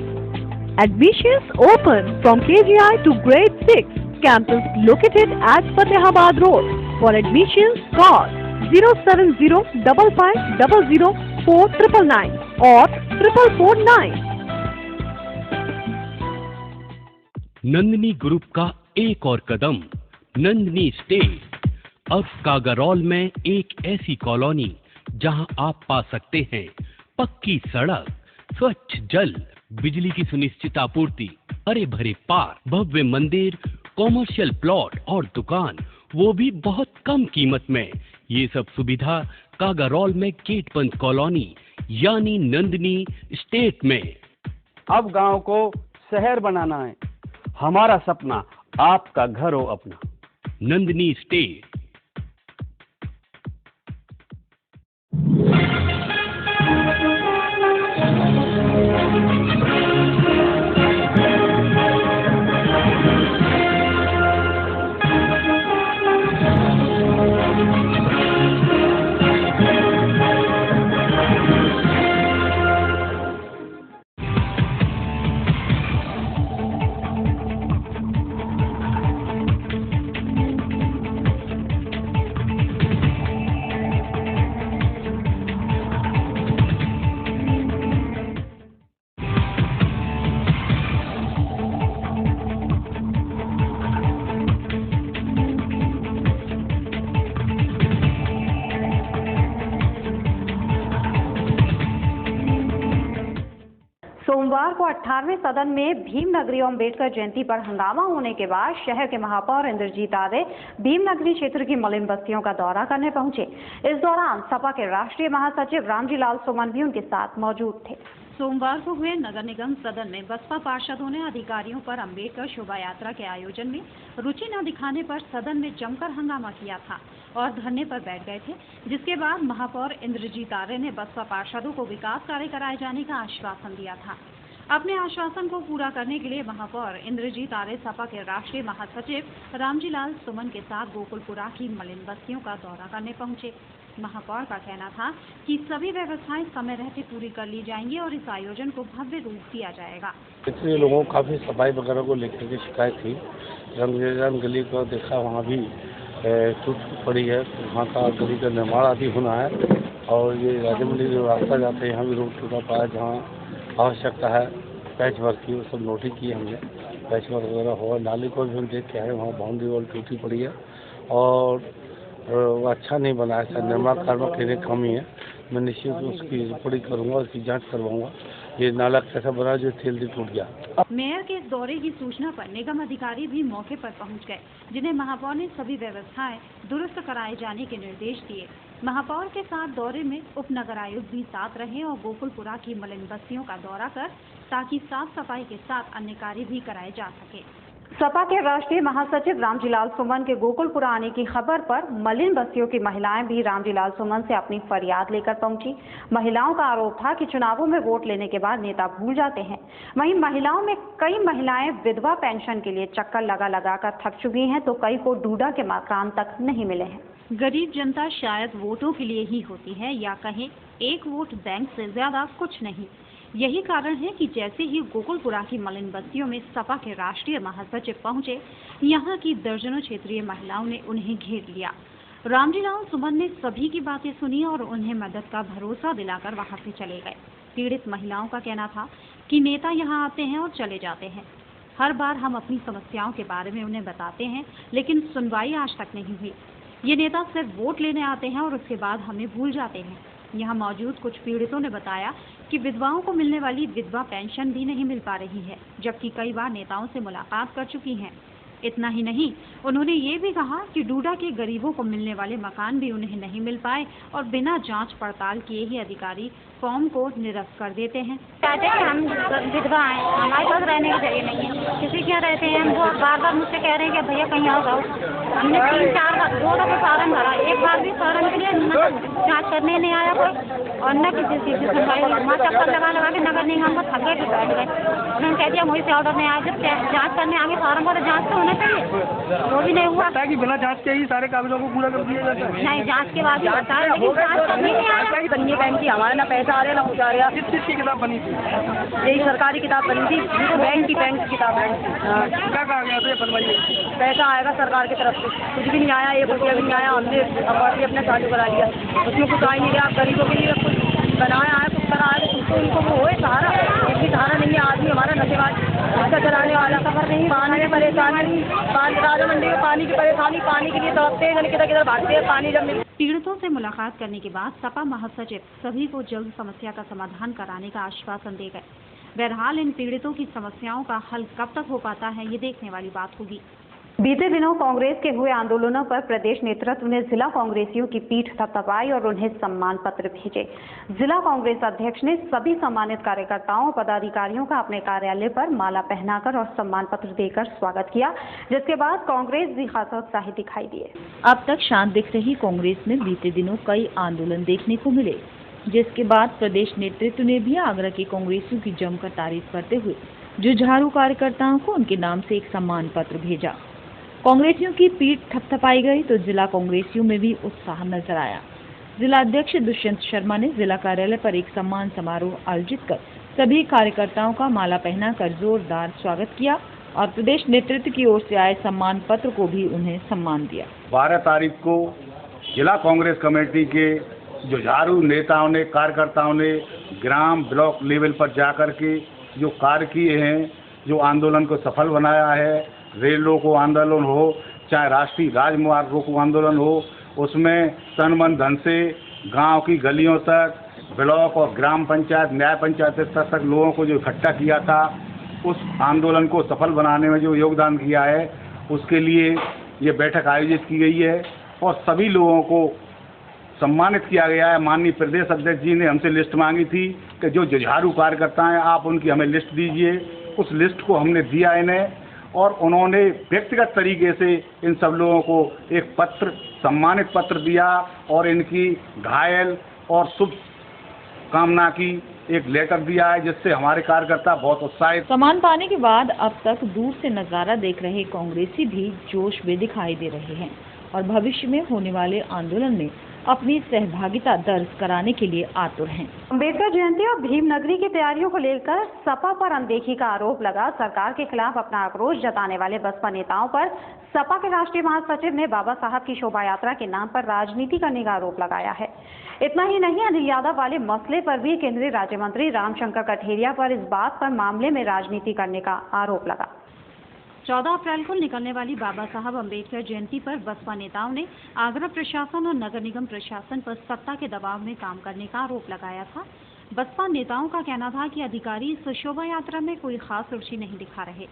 Admissions open from KGI to grade 6. Campus located at Fatehabad Road. For admissions, call 07055004999 or 4449. Nandini group का एक और कदम, Nandini state. अब कागारौल में एक ऐसी colony जहां आप पा सकते हैं पक्की सड़क, स्वच्छ जल, बिजली की सुनिश्चित आपूर्ति, हरे भरे पार्क, भव्य मंदिर, कॉमर्शियल प्लॉट और दुकान, वो भी बहुत कम कीमत में। ये सब सुविधा कागारौल में गेटपंच कॉलोनी यानी नंदिनी स्टेट में। अब गांव को शहर बनाना है, हमारा सपना आपका घर हो अपना। नंदिनी स्टेट। सोमवार को 18वें सदन में भीमनगरी अम्बेडकर जयंती पर हंगामा होने के बाद शहर के महापौर इंद्रजीत आदे भीमनगरी क्षेत्र की मलिन बस्तियों का दौरा करने पहुंचे। इस दौरान सपा के राष्ट्रीय महासचिव रामजी लाल सुमन भी उनके साथ मौजूद थे। सोमवार को हुए नगर निगम सदन में बसपा पार्षदों ने अधिकारियों पर अम्बेडकर शोभा यात्रा के आयोजन में रुचि न दिखाने पर सदन में जमकर हंगामा किया था। और धरने पर बैठ गए थे, जिसके बाद महापौर इंद्रजीत आर्य ने बसपा पार्षदों को विकास कार्य कराए जाने का आश्वासन दिया था। अपने आश्वासन को पूरा करने के लिए महापौर इंद्रजीत आर्य सपा के राष्ट्रीय महासचिव रामजी लाल सुमन के साथ गोकुलपुरा की मलिन बस्तियों का दौरा करने पहुंचे। महापौर का कहना था कि सभी व्यवस्थाएं समय रहते पूरी कर ली जाएंगी और इस आयोजन को भव्य रूप दिया जाएगा। इतने लोगों को काफ़ी सफाई वगैरह को लेकर के शिकायत थी। रंग गली को देखा, वहाँ भी टूट पड़ी है, वहाँ का गली का निर्माण आदि होना है। और ये राजा मंदिर जो रास्ता जाते हैं यहाँ भी रोड टूटा पड़ा है, जहाँ आवश्यकता है पैच वर्क की, वो सब नोटिस की हमने, पैच वर्क वगैरह हुआ। नाली को भी हम देख के आए, वहाँ बाउंड्री वॉल टूटी पड़ी है और वो अच्छा नहीं बना है, सर निर्माण कार्य में कहीं कमी है। मैं निश्चित उसकी रिपोर्टिंग करूँगा, उसकी जांच करवाऊँगा। ये नाला कैसा बना जो जल्दी टूट गया। मेयर के इस दौरे की सूचना पर निगम अधिकारी भी मौके पर पहुंच गए, जिन्हें महापौर ने सभी व्यवस्थाएं दुरुस्त कराए जाने के निर्देश दिए। महापौर के साथ दौरे में उप नगर आयुक्त भी साथ रहे और गोकुलपुरा की मलिन बस्तियों का दौरा कर ताकि साफ सफाई के साथ अन्य कार्य भी कराए जा सके। सपा के राष्ट्रीय महासचिव रामजी लाल सुमन के गोकुलपुरा आने की खबर पर मलिन बस्तियों की महिलाएं भी रामजी लाल सुमन से अपनी फरियाद लेकर पहुंची। महिलाओं का आरोप था कि चुनावों में वोट लेने के बाद नेता भूल जाते हैं। वहीं महिलाओं में कई महिलाएं विधवा पेंशन के लिए चक्कर लगा कर थक चुकी हैं, तो कई को डूडा के मकान तक नहीं मिले हैं। गरीब जनता शायद वोटों के लिए ही होती है, या कहें एक वोट बैंक से ज्यादा कुछ नहीं। यही कारण है कि जैसे ही गोकुलपुरा की मलिन बस्तियों में सपा के राष्ट्रीय महासचिव पहुंचे, यहां की दर्जनों क्षेत्रीय महिलाओं ने उन्हें घेर लिया। रामजी लाल सुमन ने सभी की बातें सुनी और उन्हें मदद का भरोसा दिलाकर वहां से चले गए। पीड़ित महिलाओं का कहना था कि नेता यहां आते हैं और चले जाते हैं। हर बार हम अपनी समस्याओं के बारे में उन्हें बताते हैं, लेकिन सुनवाई आज तक नहीं हुई। ये नेता सिर्फ वोट लेने आते हैं और उसके बाद हमें भूल जाते हैं। यहाँ मौजूद कुछ पीड़ितों ने बताया कि विधवाओं को मिलने वाली विधवा पेंशन भी नहीं मिल पा रही है, जबकि कई बार नेताओं से मुलाकात कर चुकी हैं। इतना ही नहीं, उन्होंने ये भी कहा कि डूडा के गरीबों को मिलने वाले मकान भी उन्हें नहीं मिल पाए और बिना जांच पड़ताल किए ही अधिकारी फॉर्म को निरस्त कर देते हैं। कहते हैं हम विधवा हैं, हमारे पास रहने की जगह नहीं है, किसी के यहाँ रहते हैं। हम वो बार बार मुझसे कह रहे हैं कि भैया कहीं और रहो। हमने 3-4 बार 2 दफे फार्म भरा, एक बार भी फार्म के लिए जाँच करने नहीं आया कोई, और न किसी चीज़ की सुनवाई। वहाँ चक्कर लगा के नगर निगम को थक गए फिर बैठ गए। उन्होंने कह दिया वहीं से ऑर्डर नहीं आया, जब जाँच करने आगे फार्म को जाँच तो होना चाहिए, वो भी नहीं हुआ। कि बिना जाँच के ही सारे कागजों को पूरा कर दिया जाता है। नहीं, जाँच के बाद जाँच करने नहीं आया। बनी बैंक की हमारे ना पैसा आ रहा ना कुछ आ रहा। किस चीज़ की किताब बनी थी? यही सरकारी किताब बनी थी, बैंक की किताब है। क्या कहा गया था बनवाइए? पैसा आएगा सरकार की तरफ से, कुछ भी नहीं आया, 1 रुपया भी नहीं आया। हमने अकाउंट अपने चालू करा लिया, उसमें कुछ आ ही नहीं गया। गरीबों के लिए कुछ बनाया है, कुछ करा है, तो उनको वो है सहारा, एक भी सहारा नहीं है। आदमी हमारा नशेबाज, रिक्शा चलाने वाला सफर नहीं, पानी की परेशानी, राजा मंडी में पानी की परेशानी, पानी के लिए तड़पते हैं, किधर भागते हैं पानी जब मिलता। पीड़ितों से मुलाकात करने के बाद सपा महासचिव सभी को जल्द समस्या का समाधान कराने का आश्वासन दे गए। बहरहाल इन पीड़ितों की समस्याओं का हल कब तक हो पाता है, ये देखने वाली बात होगी। बीते दिनों कांग्रेस के हुए आंदोलनों पर प्रदेश नेतृत्व ने जिला कांग्रेसियों की पीठ थपथपाई और उन्हें सम्मान पत्र भेजे। जिला कांग्रेस अध्यक्ष ने सभी सम्मानित कार्यकर्ताओं और पदाधिकारियों का अपने कार्यालय पर माला पहनाकर और सम्मान पत्र देकर स्वागत किया, जिसके बाद कांग्रेस भी खासा उत्साहित दिखाई दिए। अब तक शांत दिख रही कांग्रेस में बीते दिनों कई आंदोलन देखने को मिले, जिसके बाद प्रदेश नेतृत्व ने भी आगरा के कांग्रेसियों की जमकर तारीफ करते हुए जुझारू कार्यकर्ताओं को उनके नाम से एक सम्मान पत्र भेजा। कांग्रेसियों की पीठ थपथपाई गई तो जिला कांग्रेसियों में भी उत्साह नजर आया। जिला अध्यक्ष दुष्यंत शर्मा ने जिला कार्यालय पर एक सम्मान समारोह आयोजित कर सभी कार्यकर्ताओं का माला पहनाकर जोरदार स्वागत किया और प्रदेश नेतृत्व की ओर से आए सम्मान पत्र को भी उन्हें सम्मान दिया। 12 तारीख को जिला कांग्रेस कमेटी के जुझारू नेताओं ने, कार्यकर्ताओं ने ग्राम ब्लॉक लेवल पर जाकर के जो कार्य किए हैं, जो आंदोलन को सफल बनाया है, रेल रोको आंदोलन हो चाहे राष्ट्रीय राजमार्ग रोको आंदोलन हो, उसमें तन मन धन से गांव की गलियों तक, ब्लॉक और ग्राम पंचायत, न्याय पंचायत स्तर तक लोगों को जो इकट्ठा किया था, उस आंदोलन को सफल बनाने में जो योगदान किया है, उसके लिए ये बैठक आयोजित की गई है और सभी लोगों को सम्मानित किया गया है। माननीय प्रदेश अध्यक्ष जी ने हमसे लिस्ट मांगी थी कि जो जुझारू कार्यकर्ता हैं आप उनकी हमें लिस्ट दीजिए। उस लिस्ट को हमने दिया इन्हें और उन्होंने व्यक्तिगत तरीके से इन सब लोगों को एक पत्र सम्मानित पत्र दिया और इनकी घायल और शुभ कामना की एक लेटर दिया है, जिससे हमारे कार्यकर्ता बहुत उत्साहित। सम्मान पाने के बाद अब तक दूर से नजारा देख रहे कांग्रेसी भी जोश में दिखाई दे रहे हैं और भविष्य में होने वाले आंदोलन में अपनी सहभागिता दर्ज कराने के लिए आतुर हैं। अम्बेडकर जयंती और भीमनगरी की तैयारियों को लेकर सपा पर अनदेखी का आरोप लगा। सरकार के खिलाफ अपना आक्रोश जताने वाले बसपा नेताओं पर सपा के राष्ट्रीय महासचिव ने बाबा साहब की शोभा यात्रा के नाम पर राजनीति करने का आरोप लगाया है। इतना ही नहीं, अनिल यादव वाले मसले पर भी केंद्रीय राज्य मंत्री रामशंकर कठेरिया पर इस बात पर मामले में राजनीति करने का आरोप लगा। 14 अप्रैल को निकलने वाली बाबा साहब अम्बेडकर जयंती पर बसपा नेताओं ने आगरा प्रशासन और नगर निगम प्रशासन पर सत्ता के दबाव में काम करने का आरोप लगाया था। बसपा नेताओं का कहना था कि अधिकारी इस शोभा यात्रा में कोई खास रुचि नहीं दिखा रहे,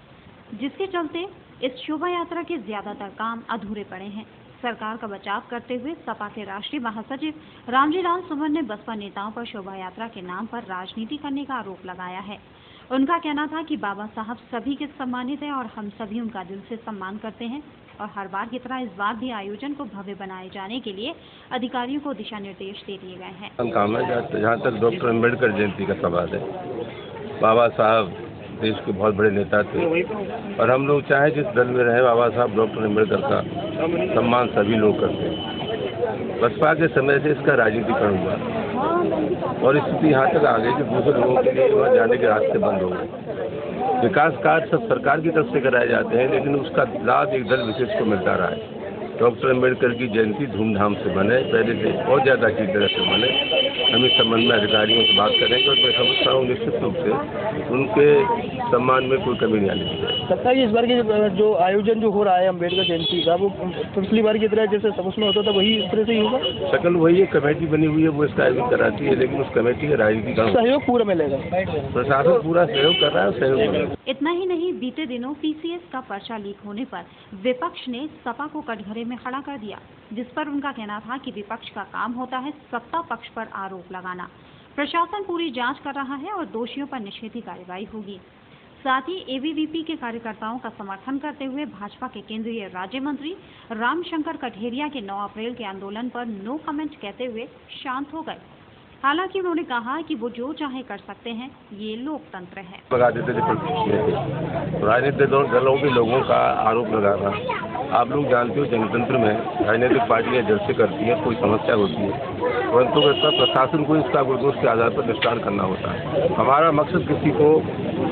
जिसके चलते इस शोभा यात्रा के ज्यादातर काम अधूरे पड़े हैं। सरकार का बचाव करते हुए सपा के राष्ट्रीय महासचिव रामजी लाल सुमन ने बसपा नेताओं पर शोभा यात्रा के नाम पर राजनीति करने का आरोप लगाया है। उनका कहना था कि बाबा साहब सभी के सम्मानित हैं और हम सभी उनका दिल से सम्मान करते हैं और हर बार की तरह इस बार भी आयोजन को भव्य बनाए जाने के लिए अधिकारियों को दिशा निर्देश दे दिए गए हैं। जहाँ तक डॉक्टर अम्बेडकर जयंती का सवाल है, बाबा साहब देश के बहुत बड़े नेता थे और हम लोग चाहे जिस दल में रहे, बाबा साहब डॉक्टर अम्बेडकर का सम्मान सभी लोग करते हैं। बसपा के समय से इसका राजनीतिकरण हुआ और स्थिति यहाँ तक आ गई कि दूसरे लोगों के लिए वहाँ जाने के रास्ते बंद हो गए। विकास कार्य सब सरकार की तरफ से कराए जाते हैं, लेकिन उसका लाभ एक दल विशेष को मिलता रहा है। डॉक्टर अम्बेडकर की जयंती धूमधाम से बने, पहले से और ज़्यादा की तरह से बने। हम इस संबंध में अधिकारियों से बात करेंगे और मैं समझता हूँ निश्चित रूप से उनके सम्मान में कोई कमी नहीं आनी चाहिए। लगता है कि इस बार की जो आयोजन जो हो रहा है अम्बेडकर जयंती का, वो पिछली बार की तरह जैसे सबूत में होता था वही इस तरह से ही होगा? शकल वही एक कमेटी बनी हुई है, वो इसका आयोजन कराती है, लेकिन उस कमेटी का राजनीति का सहयोग पूरा मिलेगा। प्रशासन पूरा सहयोग कर रहा है, सहयोग मिलेगा। इतना ही नहीं, बीते दिनों पीसीएस का पर्चा लीक होने पर विपक्ष ने सपा को कटघरे में खड़ा कर दिया, जिस पर उनका कहना था कि विपक्ष का काम होता है सत्ता पक्ष पर आरोप लगाना। प्रशासन पूरी जांच कर रहा है और दोषियों पर निषेधी कार्रवाई होगी। साथ ही एबीवीपी के कार्यकर्ताओं का समर्थन करते हुए भाजपा के केंद्रीय राज्य मंत्री रामशंकर कठेरिया के 9 अप्रैल के आंदोलन पर नो कमेंट कहते हुए शांत हो गए। हालांकि उन्होंने कहा कि वो जो चाहे कर सकते हैं, ये लोकतंत्र है। लगा देते थे राजनीतिक दलों के लोगों का आरोप लगाना, आप लोग जानते हो जनतंत्र में राजनीतिक पार्टियां जलसे करती हैं, कोई समस्या होती है, परंतु प्रशासन को इसका गुरदोष के आधार पर निष्ठान करना होता है। हमारा मकसद किसी को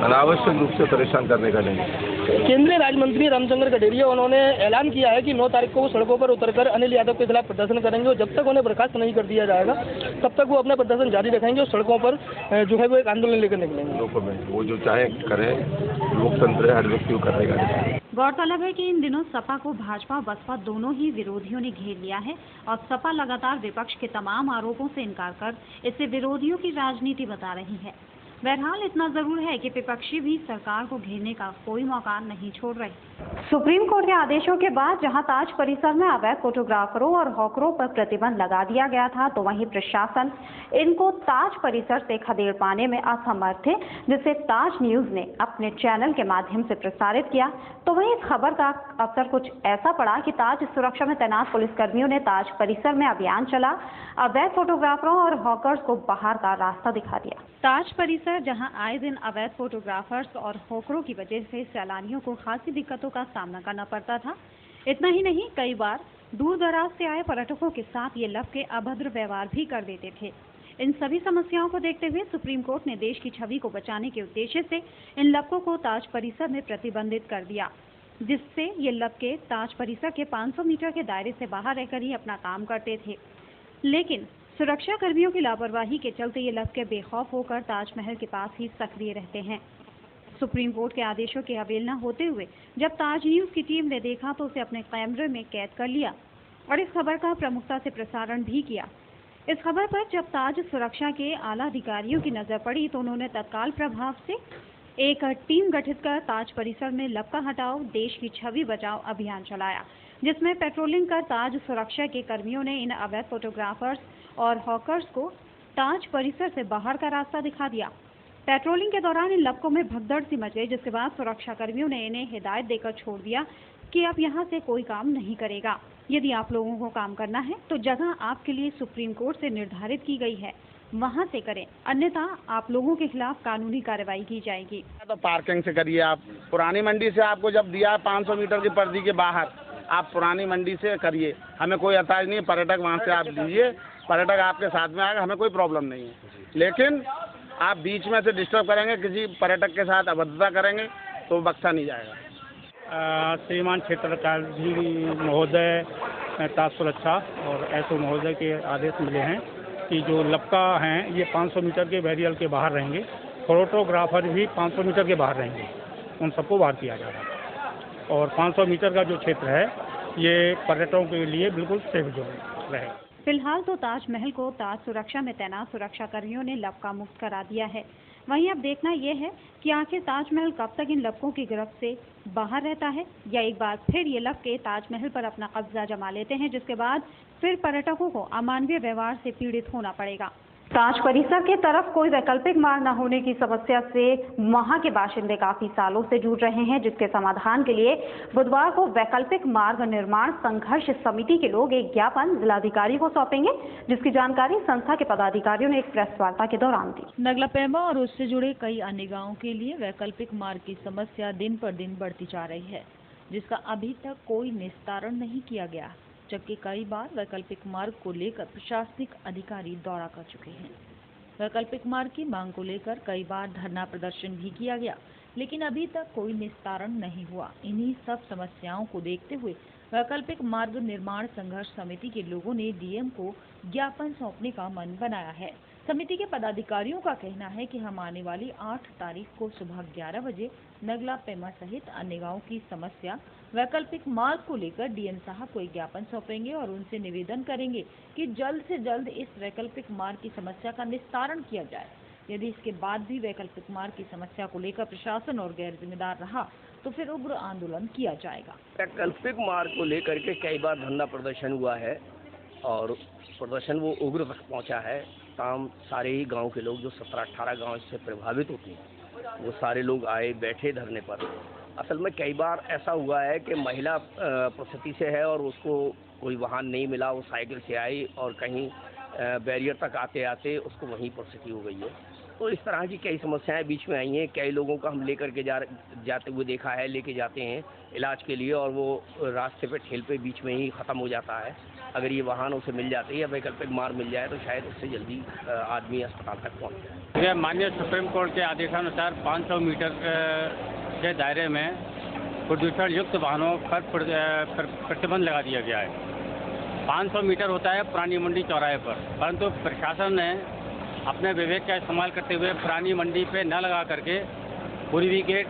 अनावश्यक रूप से परेशान करने का नहीं है। केंद्रीय राज्य मंत्री रामशंकर कठेरिया उन्होंने ऐलान किया है कि 9 तारीख को वो सड़कों पर उतरकर अनिल यादव के खिलाफ प्रदर्शन करेंगे और जब तक उन्हें बर्खास्त नहीं कर दिया जाएगा तब तक वो अपना प्रदर्शन जारी रखेंगे और सड़कों पर जो है वो एक आंदोलन लेकर निकलेंगे। वो जो चाहे करें, लोकतंत्र है, हर व्यक्ति को करने का। गौरतलब है कि इन दिनों सपा को भाजपा बसपा दोनों ही विरोधियों ने घेर लिया है और सपा लगातार विपक्ष के तमाम आरोपों से इनकार कर इसे विरोधियों की राजनीति बता रही है। बहरहाल इतना जरूर है कि विपक्षी भी सरकार को घेरने का कोई मौका नहीं छोड़ रहे। सुप्रीम कोर्ट के आदेशों के बाद जहां ताज परिसर में अवैध फोटोग्राफरों और हॉकरों पर प्रतिबंध लगा दिया गया था, तो वहीं प्रशासन इनको ताज परिसर से खदेड़ पाने में असमर्थ थे, जिसे ताज न्यूज ने अपने चैनल के माध्यम से प्रसारित किया। तो वहीं इस खबर का अवसर कुछ ऐसा पड़ा कि ताज सुरक्षा में तैनात पुलिसकर्मियों ने ताज परिसर में अभियान चला, अवैध फोटोग्राफरों और हॉकर्स को बाहर का रास्ता दिखा दिया। ताज परिसर जहां आए दिन अवैध फोटोग्राफर्स और हॉकरों की वजह से सैलानियों को खासी दिक्कतों का सामना करना पड़ता था। इतना ही नहीं, कई बार दूर दराज से आए पर्यटकों के साथ ये लव के अभद्र व्यवहार भी कर देते थे। इन सभी समस्याओं को देखते हुए सुप्रीम कोर्ट ने देश की छवि को बचाने के उद्देश्य से इन लवकों को ताज परिसर में प्रतिबंधित कर दिया, जिससे ये लवके ताज परिसर के 500 मीटर के दायरे से बाहर रहकर ही अपना काम करते थे। लेकिन सुरक्षा कर्मियों की लापरवाही के चलते ये लवके बेखौफ होकर ताजमहल के पास ही सक्रिय रहते हैं। सुप्रीम कोर्ट के आदेशों की अवहेलना होते हुए जब ताज न्यूज की टीम ने देखा तो उसे अपने कैमरे में कैद कर लिया और इस खबर का प्रमुखता से प्रसारण भी किया। इस खबर पर जब ताज सुरक्षा के आला अधिकारियों की नजर पड़ी तो उन्होंने तत्काल प्रभाव से एक टीम गठित कर ताज परिसर में लवका हटाओ, देश की छवि बचाओ अभियान चलाया, जिसमें पेट्रोलिंग कर ताज सुरक्षा के कर्मियों ने इन अवैध फोटोग्राफर्स और हॉकर्स को ताज परिसर से बाहर का रास्ता दिखा दिया। पेट्रोलिंग के दौरान इन लवकों में भगदड़ सी मच गई, जिसके बाद सुरक्षा कर्मियों ने इन्हें हिदायत देकर छोड़ दिया कि अब यहां से कोई काम नहीं करेगा। यदि आप लोगों को काम करना है तो जगह आपके लिए सुप्रीम कोर्ट से निर्धारित की गई है, वहां से करें, अन्यथा आप लोगों के खिलाफ कानूनी कार्रवाई की जाएगी। तो पार्किंग से करिए। आप पुरानी मंडी से आपको जब दिया 500 मीटर की परिधि के बाहर, आप पुरानी मंडी से करिए, हमें कोई एतराज नहीं है। पर्यटक वहाँ से आप लीजिए, पर्यटक आपके साथ में आएगा, हमें कोई प्रॉब्लम नहीं है। लेकिन आप बीच में से डिस्टर्ब करेंगे, किसी पर्यटक के साथ अभद्रता करेंगे तो बख्शा नहीं जाएगा। श्रीमान क्षेत्राधिकारी महोदय ताज सुरक्षा और एसओ महोदय के आदेश मिले हैं कि जो लपका हैं ये 500 मीटर के बैरियर के बाहर रहेंगे, फोटोग्राफर भी 500 मीटर के बाहर रहेंगे, उन सबको बाहर किया जा रहा है। और 500 मीटर का जो क्षेत्र है ये पर्यटकों के लिए बिल्कुल सेफ जोन रहेगा। फिलहाल तो ताजमहल को ताज सुरक्षा में तैनात सुरक्षा कर्मियों ने लपका मुक्त करा दिया है। वहीं अब देखना यह है कि आखिर ताजमहल कब तक इन लपकों की गिरफ्त से बाहर रहता है, या एक बार फिर ये लपके ताजमहल पर अपना कब्जा जमा लेते हैं, जिसके बाद फिर पर्यटकों को अमानवीय व्यवहार से पीड़ित होना पड़ेगा। ताज परिसर के तरफ कोई वैकल्पिक मार्ग न होने की समस्या से वहां के बाशिंदे काफी सालों से जूझ रहे हैं, जिसके समाधान के लिए बुधवार को वैकल्पिक मार्ग निर्माण संघर्ष समिति के लोग एक ज्ञापन जिलाधिकारी को सौंपेंगे, जिसकी जानकारी संस्था के पदाधिकारियों ने एक प्रेस वार्ता के दौरान दी। नगला पैमा और उससे जुड़े कई अन्य गाँवों के लिए वैकल्पिक मार्ग की समस्या दिन पर दिन बढ़ती जा रही है, जिसका अभी तक कोई निस्तारण नहीं किया गया, जबकि कई बार वैकल्पिक मार्ग को लेकर प्रशासनिक अधिकारी दौरा कर चुके हैं। वैकल्पिक मार्ग की मांग को लेकर कई बार धरना प्रदर्शन भी किया गया, लेकिन अभी तक कोई निस्तारण नहीं हुआ। इन्हीं सब समस्याओं को देखते हुए वैकल्पिक मार्ग निर्माण संघर्ष समिति के लोगों ने डीएम को ज्ञापन सौंपने का मन बनाया है। समिति के पदाधिकारियों का कहना है कि हम आने वाली 8 तारीख को सुबह 11 बजे नगला पेमा सहित अन्य गाँव की समस्या वैकल्पिक मार्ग को लेकर डीएम साहब को एक ज्ञापन सौंपेंगे और उनसे निवेदन करेंगे कि जल्द से जल्द इस वैकल्पिक मार्ग की समस्या का निस्तारण किया जाए। यदि इसके बाद भी वैकल्पिक मार्ग की समस्या को लेकर प्रशासन और गैर जिम्मेदार रहा तो फिर उग्र आंदोलन किया जाएगा। वैकल्पिक मार्ग को लेकर के कई बार धरना प्रदर्शन हुआ है और प्रदर्शन वो उग्र तक पहुंचा है। तमाम सारे ही गांव के लोग जो 17-18 गांव इससे प्रभावित होते हैं वो सारे लोग आए बैठे धरने पर। असल में कई बार ऐसा हुआ है कि महिला प्रसूति से है और उसको कोई वाहन नहीं मिला, वो साइकिल से आई और कहीं बैरियर तक आते आते उसको वहीं प्रसूति हो गई है। तो इस तरह की कई समस्याएं बीच में आई हैं। कई लोगों का हम लेकर के जाते हुए देखा है, लेके जाते हैं इलाज के लिए और वो रास्ते पे ठेल पे बीच में ही ख़त्म हो जाता है। अगर ये वाहन उसे मिल जाते हैं या वैकल्पिक मार्ग मिल जाए तो शायद उससे जल्दी आदमी अस्पताल तक पहुँच जाए। माननीय सुप्रीम कोर्ट के आदेशानुसार 500 मीटर के दायरे में प्रदूषण युक्त वाहनों पर प्रतिबंध लगा दिया गया है। 500 मीटर होता है पुरानी मंडी चौराहे पर, परंतु प्रशासन ने अपने विवेक का इस्तेमाल करते हुए पुरानी मंडी पे न लगा करके पूर्वी गेट,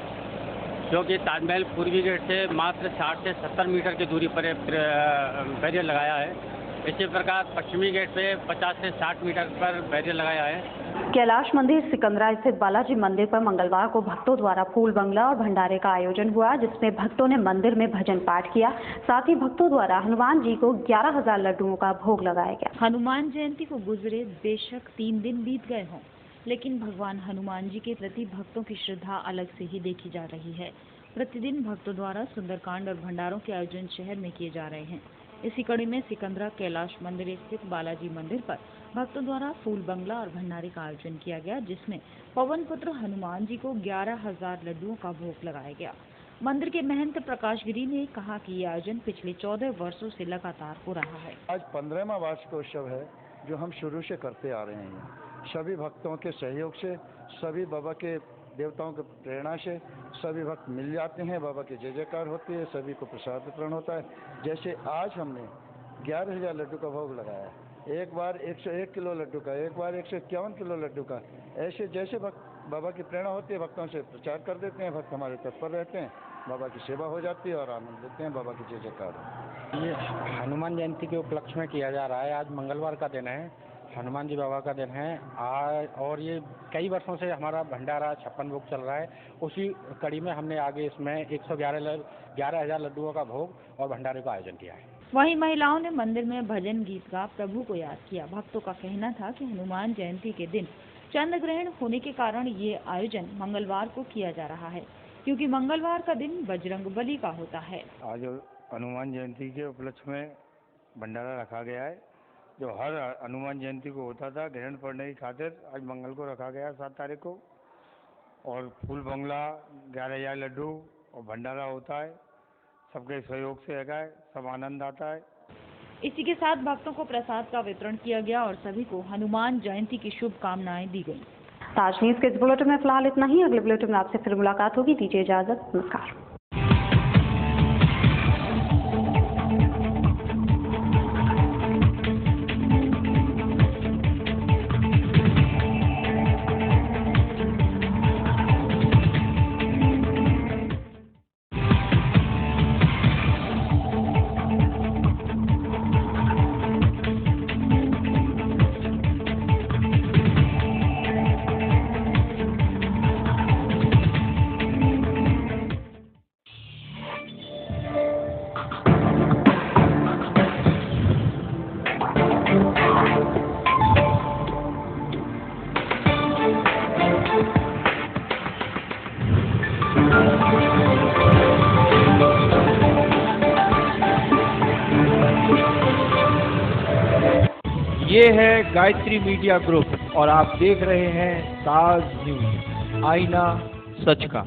जो कि ताजमहल पूर्वी गेट से मात्र 60 से 70 मीटर की दूरी पर बैरियर लगाया है। इसी प्रकार पश्चिमी गेट पे 50 से 60 मीटर पर बैरियर लगाया है। कैलाश मंदिर सिकंदरा स्थित बालाजी मंदिर पर मंगलवार को भक्तों द्वारा फूल बंगला और भंडारे का आयोजन हुआ, जिसमें भक्तों ने मंदिर में भजन पाठ किया। साथ ही भक्तों द्वारा हनुमान जी को 11,000 लड्डुओं का भोग लगाया गया। हनुमान जयंती को गुजरे बेशक 3 दिन बीत गए हों, लेकिन भगवान हनुमान जी के प्रति भक्तों की श्रद्धा अलग से ही देखी जा रही है। प्रतिदिन भक्तों द्वारा सुंदरकांड और भंडारों के आयोजन शहर में किए जा रहे हैं। इसी कड़ी में सिकंदरा कैलाश मंदिर स्थित बालाजी मंदिर पर भक्तों द्वारा फूल बंगला और भंडारे का आयोजन किया गया, जिसमें पवन पुत्र हनुमान जी को 11,000 लड्डुओं का भोग लगाया गया। मंदिर के महंत प्रकाश गिरी ने कहा कि ये आयोजन पिछले 14 वर्षों से लगातार हो रहा है। आज 15वां वार्षिकोत्सव है जो हम शुरू से करते आ रहे हैं। सभी भक्तों के सहयोग से, सभी बाबा के देवताओं की प्रेरणा से सभी भक्त मिल जाते हैं, बाबा की जय जयकार होती है, सभी को प्रसाद वितरण होता है। जैसे आज हमने 11,000 लड्डू का भोग लगाया, एक बार 101 किलो लड्डू का, एक बार 151 किलो लड्डू का। ऐसे जैसे भक्त बाबा की प्रेरणा होती है भक्तों से प्रचार कर देते हैं, भक्त हमारे तत्पर रहते हैं, बाबा की सेवा हो जाती है और आनंद लेते हैं, बाबा की जय जयकार। ये हनुमान जयंती के उपलक्ष्य में किया जा रहा है। आज मंगलवार का दिन है, हनुमान जी बाबा का दिन है आज, और ये कई वर्षों से हमारा भंडारा 56 भोग चल रहा है। उसी कड़ी में हमने आगे इसमें 11,000 लड्डुओं का भोग और भंडारे का आयोजन किया है। वहीं महिलाओं ने मंदिर में भजन गीत गा प्रभु को याद किया। भक्तों का कहना था कि हनुमान जयंती के दिन चंद्र ग्रहण होने के कारण ये आयोजन मंगलवार को किया जा रहा है, क्योंकि मंगलवार का दिन बजरंग बली का होता है। आज हनुमान जयंती के उपलक्ष्य में भंडारा रखा गया है, जो हर हनुमान जयंती को होता था। ग्रहण पड़ने की खातिर आज मंगल को रखा गया 7 तारीख को, और फूल बंगला 11,000 लड्डू और भंडारा होता है। सबके सहयोग से है, सब आनंद आता है। इसी के साथ भक्तों को प्रसाद का वितरण किया गया और सभी को हनुमान जयंती की शुभकामनाएं दी गई। ताज न्यूज़ के इस बुलेटिन में फिलहाल इतना ही। अगले बुलेटिन में आपसे फिर मुलाकात होगी। दीजिए इजाजत। नमस्कार। ये है गायत्री मीडिया ग्रुप और आप देख रहे हैं ताज न्यूज़, आईना सच का।